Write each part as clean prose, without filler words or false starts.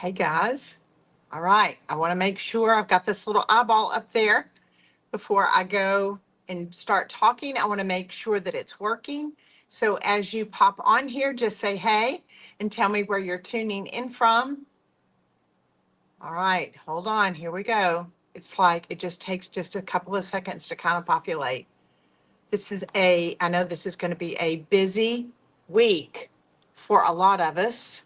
Hey guys. All right. I want to make sure I've got this little eyeball up there before I go and start talking. I want to make sure that it's working. So as you pop on here, just say hey and tell me where you're tuning in from. All right. Hold on. Here we go. It's like it just takes just a couple of seconds to kind of populate. I know this is going to be a busy week for a lot of us.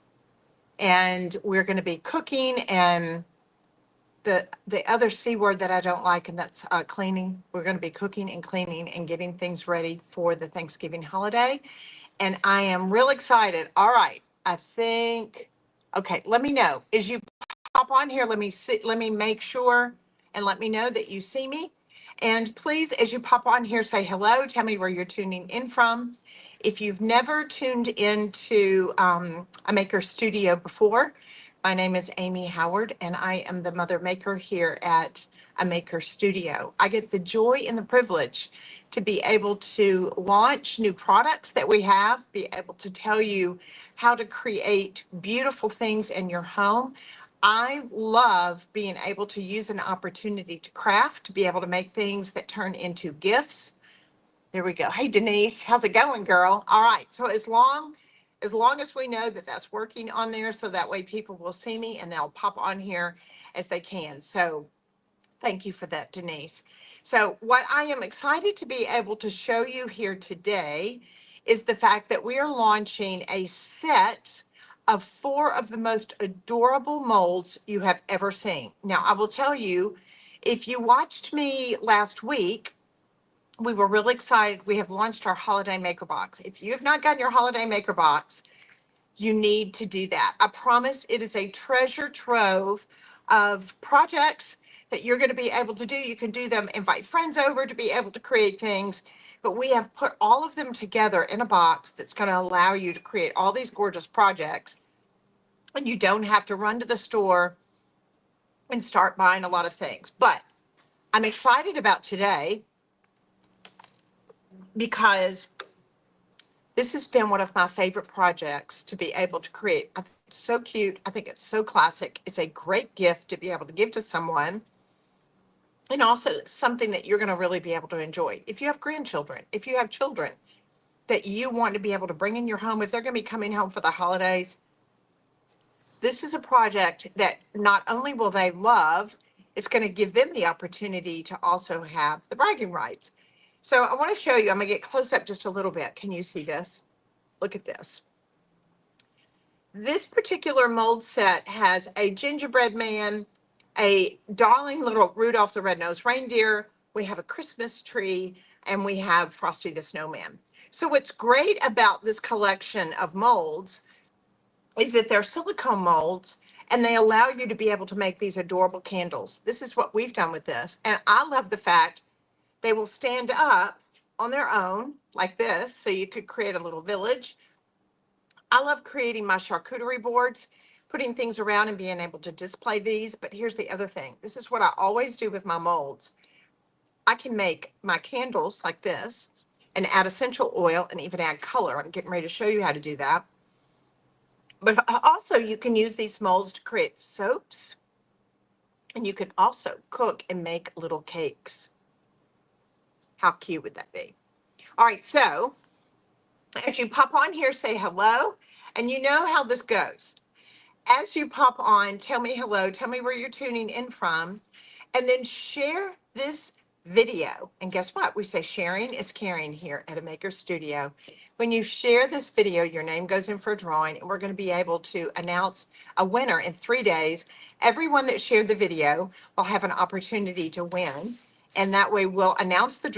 And we're going to be cooking and the other C word that I don't like, and that's cleaning. We're going to be cooking and cleaning and getting things ready for the Thanksgiving holiday. And I am real excited. All right. Okay, let me know. As you pop on here, let me make sure and let me know that you see me. And please, as you pop on here, say hello. Tell me where you're tuning in from. If you've never tuned into a maker studio before, my name is Amy Howard, and I am the mother maker here at a maker studio. I get the joy and the privilege to be able to launch new products that we have, be able to tell you how to create beautiful things in your home. I love being able to use an opportunity to craft, to be able to make things that turn into gifts. There we go. Hey, Denise, how's it going, girl? All right. So as long as we know that that's working on there, so that way people will see me and they'll pop on here as they can. So thank you for that, Denise. So what I am excited to be able to show you here today is the fact that we are launching a set of 4 of the most adorable molds you have ever seen. Now, I will tell you, if you watched me last week, we were really excited. We have launched our holiday maker box. If you have not gotten your holiday maker box, you need to do that. I promise it is a treasure trove of projects that you're going to be able to do. You can do them, invite friends over to be able to create things, but we have put all of them together in a box that's going to allow you to create all these gorgeous projects. And you don't have to run to the store and start buying a lot of things. But I'm excited about today because this has been one of my favorite projects to be able to create. I think it's so cute. I think it's so classic. It's a great gift to be able to give to someone. And also something that you're going to really be able to enjoy. If you have grandchildren, if you have children that you want to be able to bring in your home, if they're going to be coming home for the holidays, this is a project that not only will they love, it's going to give them the opportunity to also have the bragging rights. So I want to show you, I'm going to get close up just a little bit. Can you see this? Look at this. This particular mold set has a gingerbread man, a darling little Rudolph the Red-Nosed Reindeer, we have a Christmas tree, and we have Frosty the Snowman. So what's great about this collection of molds is that they're silicone molds and they allow you to be able to make these adorable candles. This is what we've done with this. And I love the fact they will stand up on their own like this. So you could create a little village. I love creating my charcuterie boards, putting things around and being able to display these. But here's the other thing. This is what I always do with my molds. I can make my candles like this and add essential oil and even add color. I'm getting ready to show you how to do that. But also you can use these molds to create soaps, and you can also cook and make little cakes. How cute would that be? All right, so as you pop on here, say hello, and you know how this goes. As you pop on, tell me hello, tell me where you're tuning in from, and then share this video. And guess what? We say sharing is caring here at a maker studio. When you share this video, your name goes in for a drawing, and we're going to be able to announce a winner in 3 days. Everyone that shared the video will have an opportunity to win, and that way we'll announce the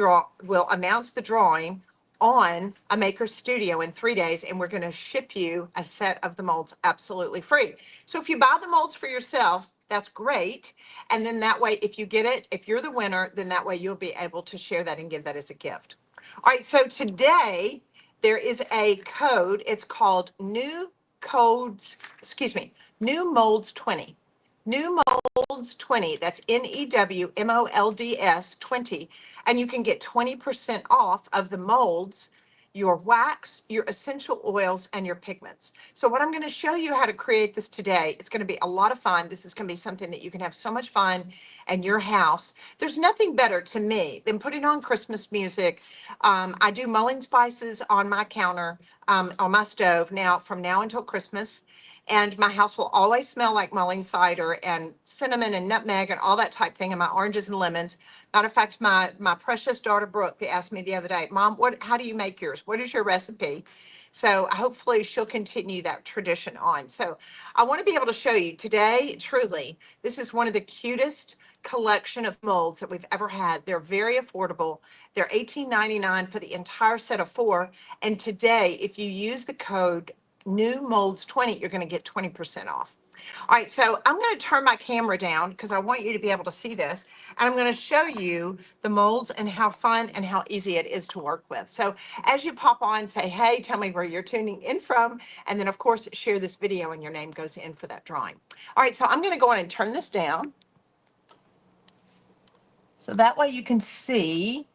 drawing on a maker studio in 3 days, and we're going to ship you a set of the molds absolutely free. So if you buy the molds for yourself, that's great. And then that way, if you get it, if you're the winner, then that way you'll be able to share that and give that as a gift. All right, so today there is a code. It's called New Molds 20. New Molds 20. That's NEWMOLDS 20. And you can get 20% off of the molds your wax, your essential oils, and your pigments. So what I'm going to show you how to create this today. It's going to be a lot of fun. This is going to be something that you can have so much fun in your house. There's nothing better to me than putting on Christmas music. I do mulling spices on my counter, on my stove now from now until Christmas. And my house will always smell like mulling cider and cinnamon and nutmeg and all that type thing, and my oranges and lemons. Matter of fact, my precious daughter Brooke, they asked me the other day, Mom, how do you make yours? What is your recipe? So hopefully she'll continue that tradition on. So I want to be able to show you today, truly, this is one of the cutest collection of molds that we've ever had. They're very affordable. They're $18.99 for the entire set of 4. And today, if you use the code new molds 20, you're going to get 20% off. All right, so I'm going to turn my camera down because I want you to be able to see this. And I'm going to show you the molds and how fun and how easy it is to work with. So as you pop on, say, hey, tell me where you're tuning in from. And then, of course, share this video and your name goes in for that drawing. All right, so I'm going to go on and turn this down. So that way you can see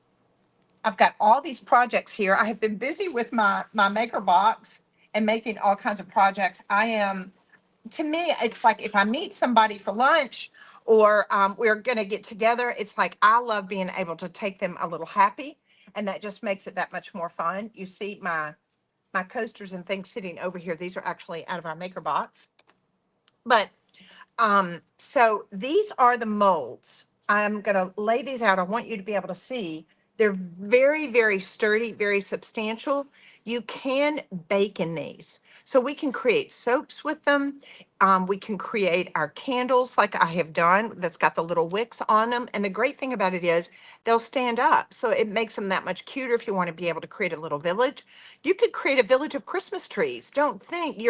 I've got all these projects here. I have been busy with my maker box and making all kinds of projects. To me, it's like if I meet somebody for lunch or we're going to get together, it's like I love being able to take them a little happy, and that just makes it that much more fun. You see my coasters and things sitting over here. These are actually out of our maker box. But so these are the molds. I'm going to lay these out. I want you to be able to see. They're very, very sturdy, very substantial. You can bake in these. So we can create soaps with them. We can create our candles like I have done that's got the little wicks on them. And the great thing about it is they'll stand up. So it makes them that much cuter if you want to be able to create a little village. You could create a village of Christmas trees. Don't think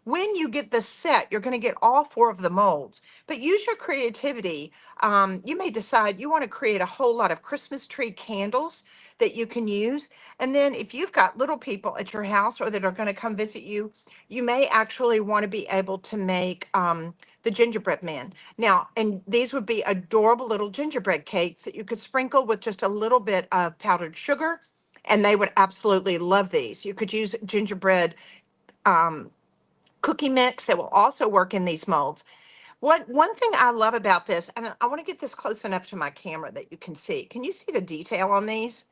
when you get the set, you're going to get all 4 of the molds. But use your creativity. You may decide you want to create a whole lot of Christmas tree candles that you can use. And then if you've got little people at your house or that are going to come visit you, you may actually want to be able to make the gingerbread man. Now, and these would be adorable little gingerbread cakes that you could sprinkle with just a little bit of powdered sugar, and they would absolutely love these. You could use gingerbread cookie mix that will also work in these molds. One thing I love about this, and I want to get this close enough to my camera that you can see. Can you see the detail on these?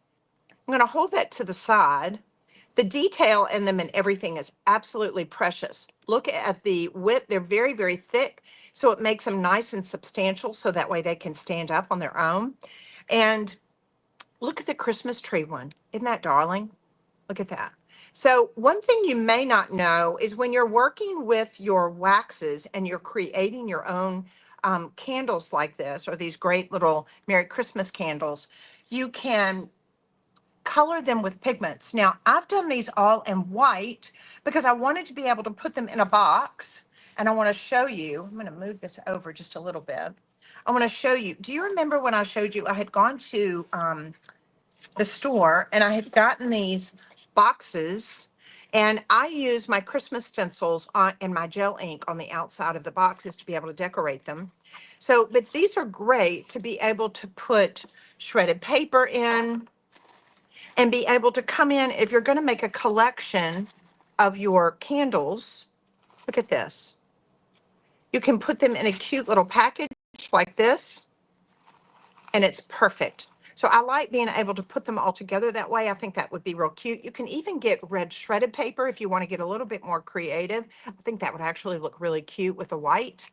I'm going to hold that to the side. The detail in them and everything is absolutely precious. Look at the width. They're very, very thick, so it makes them nice and substantial, so that way they can stand up on their own. And look at the Christmas tree one. Isn't that darling? Look at that. So one thing you may not know is when you're working with your waxes and you're creating your own candles like this, or these great little Merry Christmas candles, you can color them with pigments. Now, I've done these all in white because I wanted to be able to put them in a box, and I want to show you. I'm going to move this over just a little bit. I want to show you. Do you remember when I showed you I had gone to the store and I had gotten these boxes, and I use my Christmas stencils and my gel ink on the outside of the boxes to be able to decorate them. So, but these are great to be able to put shredded paper in and be able to come in if you're going to make a collection of your candles. Look at this. You can put them in a cute little package like this, and it's perfect. So I like being able to put them all together that way. I think that would be real cute. You can even get red shredded paper if you want to get a little bit more creative. I think that would actually look really cute with the white,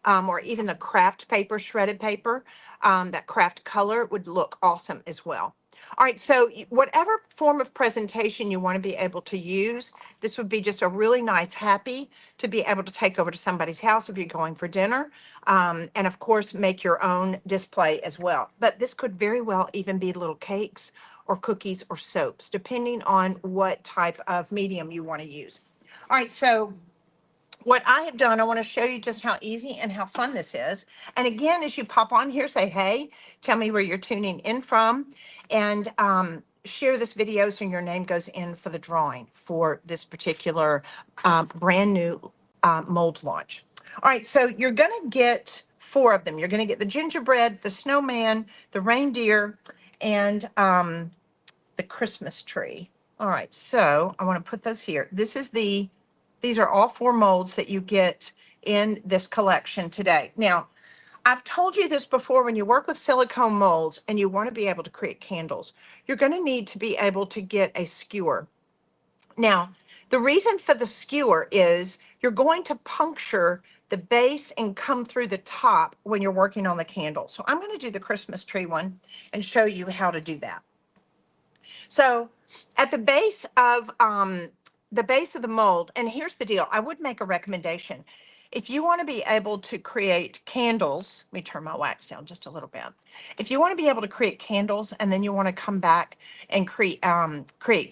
or even the craft paper, shredded paper. That craft color would look awesome as well. All right, so whatever form of presentation you want to be able to use, this would be just a really nice happy to be able to take over to somebody's house if you're going for dinner. And of course, make your own display as well. But this could very well even be little cakes or cookies or soaps, depending on what type of medium you want to use. All right, so what I have done, I want to show you just how easy and how fun this is. And again, as you pop on here, say, hey, tell me where you're tuning in from, and share this video so your name goes in for the drawing for this particular brand new mold launch. All right, so you're going to get 4 of them. You're going to get the gingerbread, the snowman, the reindeer, and the Christmas tree. All right, so I want to put those here. These are all 4 molds that you get in this collection today. Now, I've told you this before, when you work with silicone molds and you want to be able to create candles, you're going to need to be able to get a skewer. Now, the reason for the skewer is you're going to puncture the base and come through the top when you're working on the candle. So I'm going to do the Christmas tree one and show you how to do that. So at the base of the mold, and here's the deal, I would make a recommendation. If you want to be able to create candles, let me turn my wax down just a little bit. If you want to be able to create candles and then you want to come back and create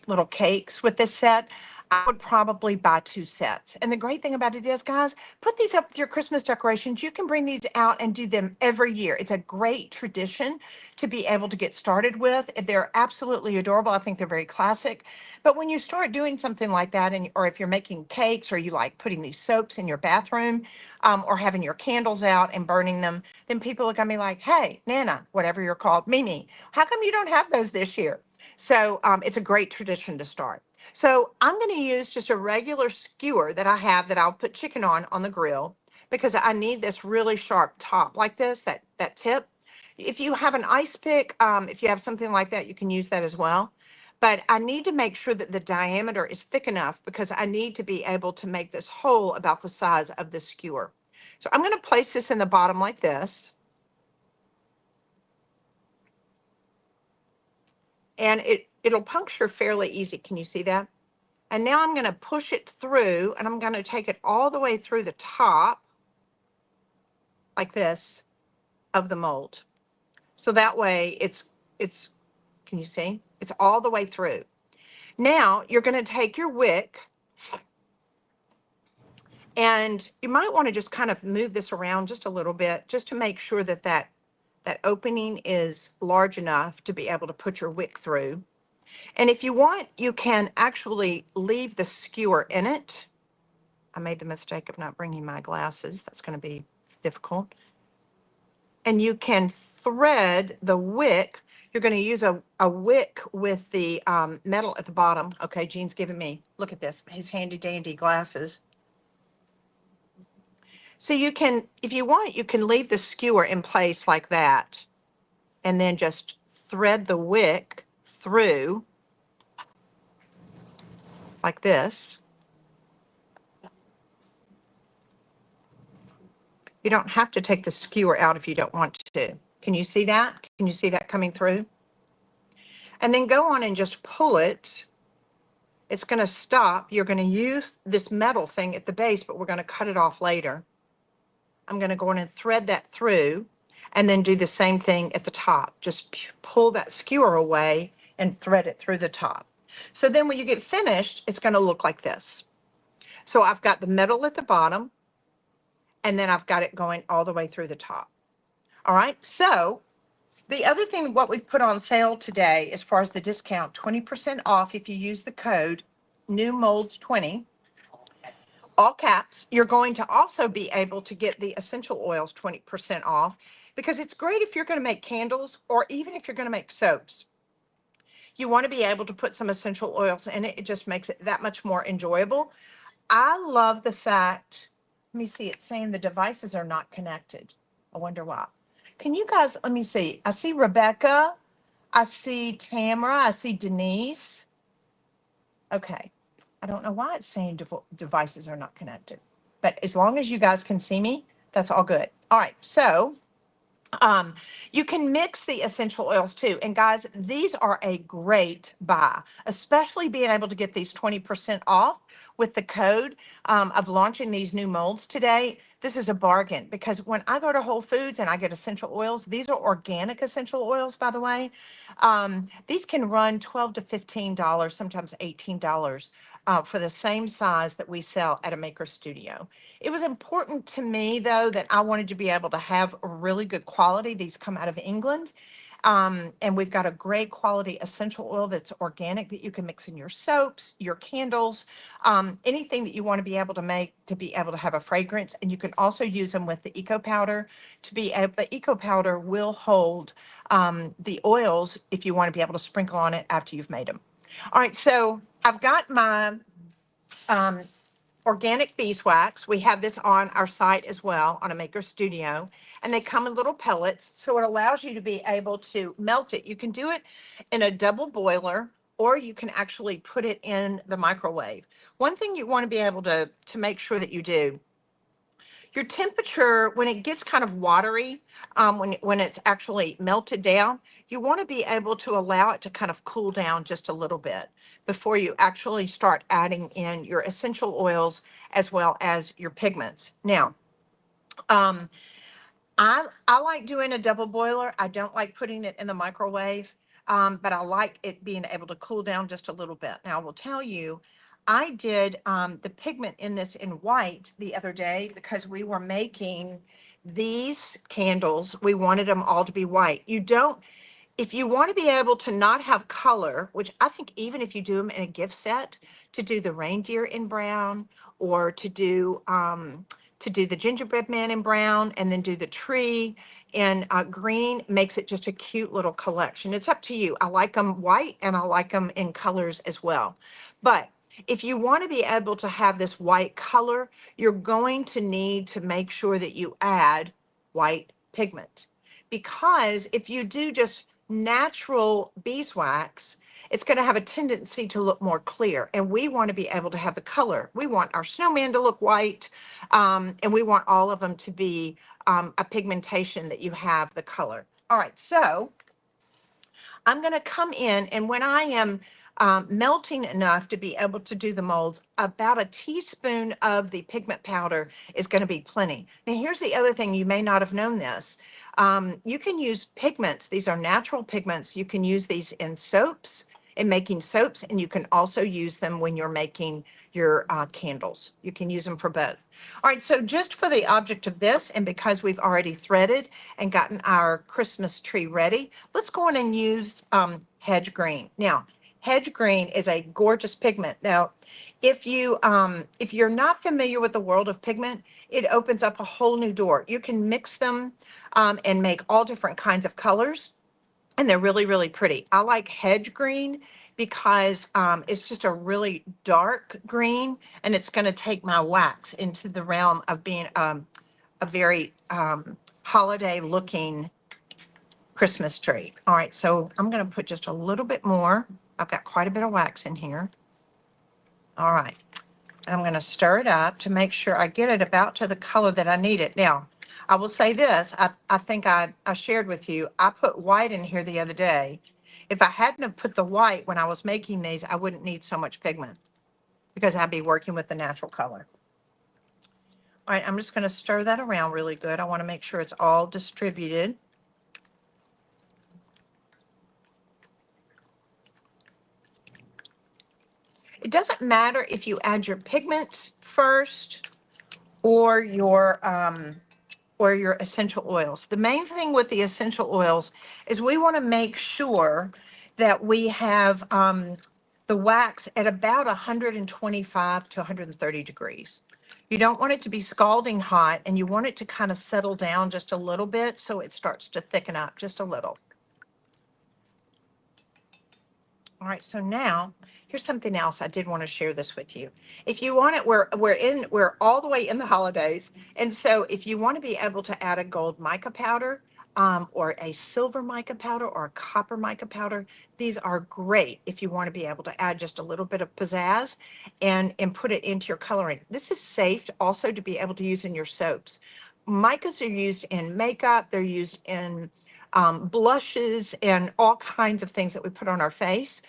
little cakes with this set, I would probably buy 2 sets. And the great thing about it is, guys, put these up with your Christmas decorations. You can bring these out and do them every year. It's a great tradition to be able to get started with. They're absolutely adorable. I think they're very classic. But when you start doing something like that, or if you're making cakes, or you like putting these soaps in your bathroom, or having your candles out and burning them, then people look at me like, hey, Nana, whatever you're called, Mimi, how come you don't have those this year? So it's a great tradition to start. So I'm going to use just a regular skewer that I have that I'll put chicken on the grill, because I need this really sharp top like this, that tip. If you have an ice pick, if you have something like that, you can use that as well. But I need to make sure that the diameter is thick enough, because I need to be able to make this hole about the size of the skewer. So I'm going to place this in the bottom like this. And it'll puncture fairly easy. Can you see that? And now I'm going to push it through, and I'm going to take it all the way through the top like this of the mold. So that way it's, can you see? It's all the way through. Now you're going to take your wick, and you might want to just kind of move this around just a little bit, just to make sure that that opening is large enough to be able to put your wick through. And if you want, you can actually leave the skewer in it. I made the mistake of not bringing my glasses. That's going to be difficult. And you can thread the wick. You're going to use a wick with the metal at the bottom. Okay, Gene's giving me, look at this, his handy dandy glasses. So you can, if you want, you can leave the skewer in place like that, and then just thread the wick through like this. You don't have to take the skewer out if you don't want to. Can you see that? Can you see that coming through? And then go on and just pull it. It's going to stop. You're going to use this metal thing at the base, but we're going to cut it off later. I'm going to go in and thread that through, and then do the same thing at the top. Just pull that skewer away and thread it through the top. So then when you get finished, it's going to look like this. So I've got the metal at the bottom, and then I've got it going all the way through the top. All right. So the other thing, what we've put on sale today, as far as the discount, 20% off if you use the code NEWMOLDS20, all caps. You're going to also be able to get the essential oils 20% off, because it's great if you're going to make candles, or even if you're going to make soaps. You want to be able to put some essential oils in it. It just makes it that much more enjoyable. I love the fact, let me see, it's saying the devices are not connected. I wonder why. Can you guys, let me see. I see Rebecca. I see Tamara. I see Denise. Okay. I don't know why it's saying devices are not connected, but as long as you guys can see me, that's all good. All right. So you can mix the essential oils too. And guys, these are a great buy, especially being able to get these 20% off with the code of launching these new molds today. This is a bargain, because when I go to Whole Foods and I get essential oils, these are organic essential oils, by the way. These can run $12 to $15, sometimes $18 for the same size that we sell at a maker studio. It was important to me, though, that I wanted to be able to have really good quality. These come out of England. And we've got a great quality essential oil that's organic, that you can mix in your soaps, your candles, anything that you want to be able to make to be able to have a fragrance. And you can also use them with the eco powder to be able, the eco powder will hold the oils if you want to be able to sprinkle on it after you've made them. All right, so I've got my um, organic beeswax. We have this on our site as well on a Maker Studio, and they come in little pellets. So it allows you to be able to melt it. You can do it in a double boiler, or you can actually put it in the microwave. One thing you want to be able to make sure that you do, your temperature, when it gets kind of watery, when it's actually melted down, you want to be able to allow it to kind of cool down just a little bit before you actually start adding in your essential oils as well as your pigments. Now, um, I like doing a double boiler. I don't like putting it in the microwave, but I like it being able to cool down just a little bit. Now, I will tell you, I did the pigment in this in white the other day because we were making these candles. We wanted them all to be white. You don't, if you want to be able to not have color, which I think even if you do them in a gift set, to do the reindeer in brown or to do the gingerbread man in brown and then do the tree in green makes it just a cute little collection. It's up to you. I like them white and I like them in colors as well. But if you want to be able to have this white color, you're going to need to make sure that you add white pigment. Because if you do just natural beeswax, it's going to have a tendency to look more clear. And we want to be able to have the color. We want our snowman to look white, and we want all of them to be a pigmentation that you have the color. All right, so I'm going to come in, and when I am melting enough to be able to do the molds, about a teaspoon of the pigment powder is going to be plenty. Now, here's the other thing, you may not have known this. You can use pigments. These are natural pigments. You can use these in soaps, in making soaps, and you can also use them when you're making your candles. You can use them for both. All right, so just for the object of this, and because we've already threaded and gotten our Christmas tree ready, let's go in and use hedge green. Now, hedge green is a gorgeous pigment. Now, if you're not familiar with the world of pigment, it opens up a whole new door. You can mix them and make all different kinds of colors, and they're really, really pretty. I like hedge green because it's just a really dark green, and it's going to take my wax into the realm of being a very holiday looking Christmas tree. All right, so I'm going to put just a little bit more. I've got quite a bit of wax in here. All right, I'm going to stir it up to make sure I get it about to the color that I need it. Now, I will say this, I think I shared with you, I put white in here the other day. If I hadn't have put the white when I was making these, I wouldn't need so much pigment because I'd be working with the natural color. All right, I'm just going to stir that around really good. I want to make sure it's all distributed. It doesn't matter if you add your pigment first or your essential oils. The main thing with the essential oils is we want to make sure that we have the wax at about 125 to 130 degrees. You don't want it to be scalding hot, and you want it to kind of settle down just a little bit so it starts to thicken up just a little. All right, so now here's something else I did want to share this with you. If you want it, we're all the way in the holidays, and so if you want to be able to add a gold mica powder, or a silver mica powder or a copper mica powder, these are great if you want to be able to add just a little bit of pizzazz and put it into your coloring. This is safe also to be able to use in your soaps. Micas are used in makeup. They're used in blushes and all kinds of things that we put on our face.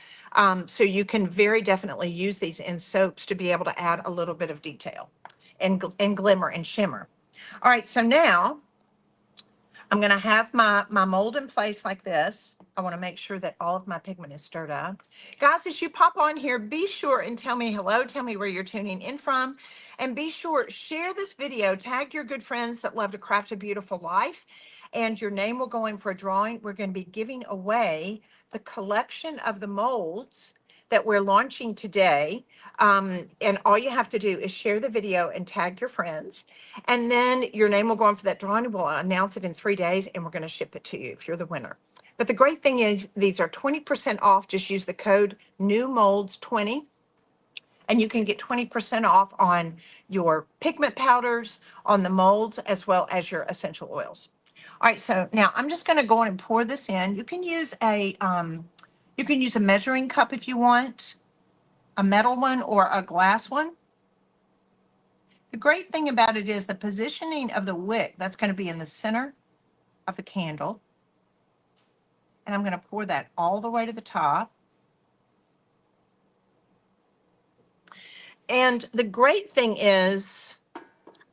So you can very definitely use these in soaps to be able to add a little bit of detail and glimmer and shimmer. All right, so now I'm going to have my mold in place like this. I want to make sure that all of my pigment is stirred up. Guys, as you pop on here, be sure and tell me hello. Tell me where you're tuning in from. And be sure, share this video. Tag your good friends that love to craft a beautiful life. And your name will go in for a drawing. We're going to be giving away the collection of the molds that we're launching today. And all you have to do is share the video and tag your friends. And then your name will go on for that drawing. We'll announce it in 3 days, and we're going to ship it to you if you're the winner. But the great thing is these are 20% off. Just use the code NEWMOLDS20 and you can get 20% off on your pigment powders, on the molds, as well as your essential oils. All right, so now I'm just going to go in and pour this in. You can use a measuring cup if you want, a metal one or a glass one. The great thing about it is the positioning of the wick, that's going to be in the center of the candle. And I'm going to pour that all the way to the top. And the great thing is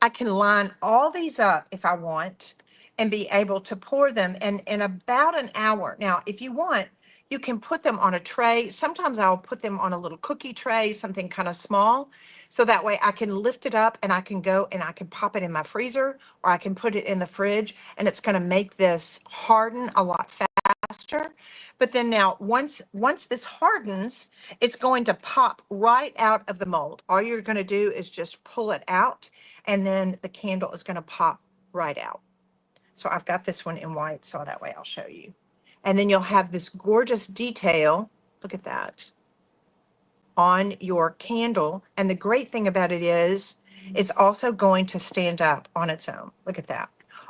I can line all these up if I want and be able to pour them in about an hour. Now, if you want, you can put them on a tray. Sometimes I'll put them on a little cookie tray, something kind of small. So that way I can lift it up and I can go and I can pop it in my freezer or I can put it in the fridge and it's going to make this harden a lot faster. But then now once this hardens, it's going to pop right out of the mold. All you're going to do is just pull it out and then the candle is going to pop right out. So I've got this one in white, so that way I'll show you. And then you'll have this gorgeous detail, look at that, on your candle. And the great thing about it is it's also going to stand up on its own. Look at that.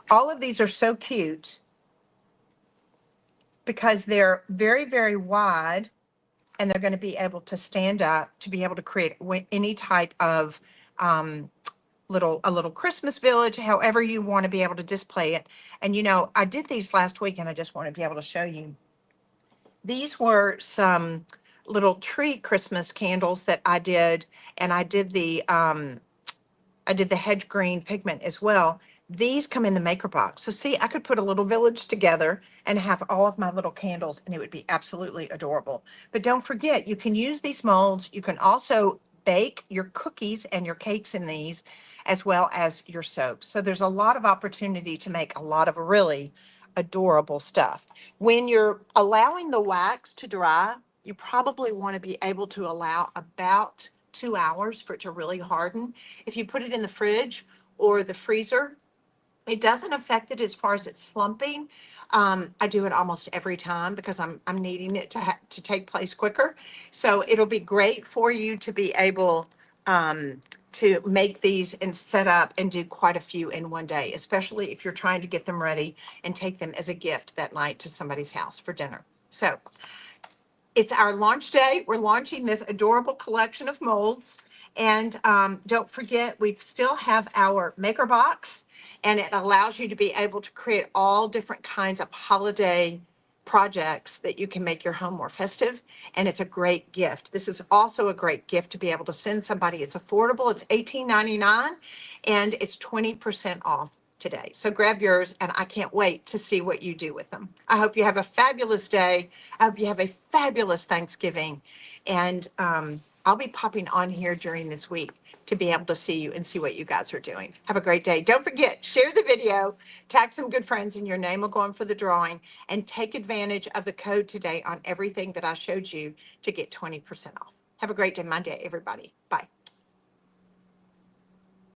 All of these are so cute because they're very, very wide and they're going to be able to stand up to be able to create any type of a little Christmas village, however you want to be able to display it. And you know, I did these last week and I just want to be able to show you. These were some little tree Christmas candles that I did, and I did the hedge green pigment as well. These come in the maker box. So see, I could put a little village together and have all of my little candles and it would be absolutely adorable. But don't forget, you can use these molds. You can also bake your cookies and your cakes in these, as well as your soaps. So there's a lot of opportunity to make a lot of really adorable stuff. When you're allowing the wax to dry, you probably want to be able to allow about 2 hours for it to really harden. If you put it in the fridge or the freezer, it doesn't affect it as far as it's slumping. I do it almost every time because I'm needing it to take place quicker. So it'll be great for you to be able to make these and set up and do quite a few in one day, especially if you're trying to get them ready and take them as a gift that night to somebody's house for dinner. So it's our launch day. We're launching this adorable collection of molds. And don't forget, we still have our maker box, and it allows you to be able to create all different kinds of holiday projects that you can make your home more festive. And it's a great gift. This is also a great gift to be able to send somebody. It's affordable. It's $18.99 and it's 20% off today. So grab yours, and I can't wait to see what you do with them. I hope you have a fabulous day. I hope you have a fabulous Thanksgiving. And I'll be popping on here during this week to be able to see you and see what you guys are doing. Have a great day. Don't forget, share the video, tag some good friends, and your name will go in for the drawing. And take advantage of the code today on everything that I showed you to get 20% off. Have a great day Monday, everybody. Bye.